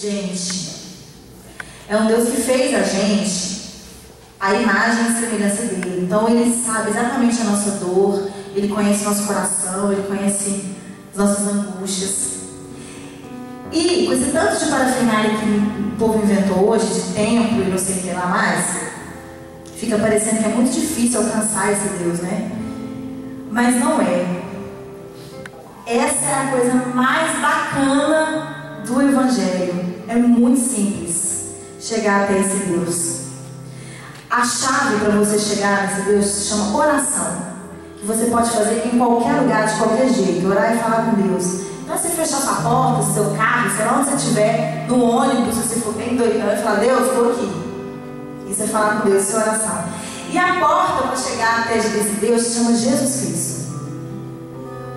gente. É um Deus que fez a gente a imagem e semelhança dele. Então ele sabe exatamente a nossa dor, ele conhece nosso coração, ele conhece as nossas angústias. E com esse tanto de parafernália que o povo inventou hoje, de templo e não sei o que lá mais, fica parecendo que é muito difícil alcançar esse Deus, né? Mas não é. Essa é a coisa mais bacana do Evangelho. É muito simples chegar até esse Deus. A chave para você chegar nesse Deus se chama oração, que você pode fazer em qualquer lugar, de qualquer jeito. Orar e falar com Deus. Então, se você fechar sua porta, seu carro, sei lá onde você estiver, no ônibus, se você for bem doidão e falar, Deus, estou aqui. E você falar com Deus, sua oração. E a porta para chegar até esse Deus se chama Jesus Cristo.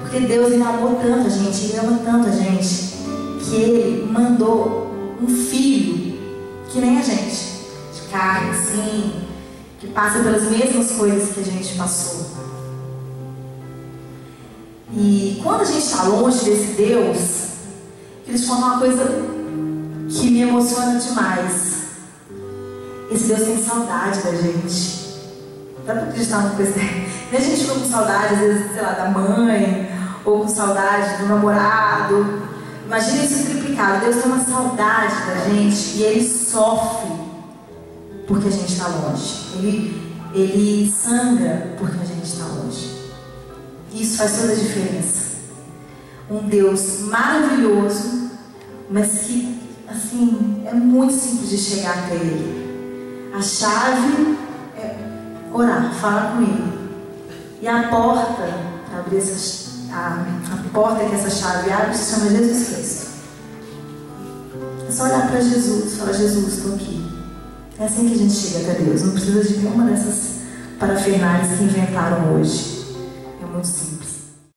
Porque Deus ele amou tanto a gente, ele ama tanto a gente, que ele mandou um filho que nem a gente, de carne, assim, que passa pelas mesmas coisas que a gente passou. E quando a gente está longe desse Deus, eles falam uma coisa que me emociona demais. Esse Deus tem saudade da gente. Dá para acreditar numa coisa dessa? A gente fica com saudade, às vezes, sei lá, da mãe, ou com saudade do namorado. Imagina isso triplicado. Deus tem uma saudade da gente e ele sofre porque a gente está longe. Ele sangra porque a gente está longe. Isso faz toda a diferença. Um Deus maravilhoso, mas que, assim, é muito simples de chegar até ele. A chave é orar, falar com ele. E a porta para abrir a porta que essa chave abre se chama Jesus Cristo. É só olhar para Jesus e falar, Jesus, estou aqui. É assim que a gente chega até Deus. Não precisa de nenhuma dessas parafernálias que inventaram hoje. É muito simples.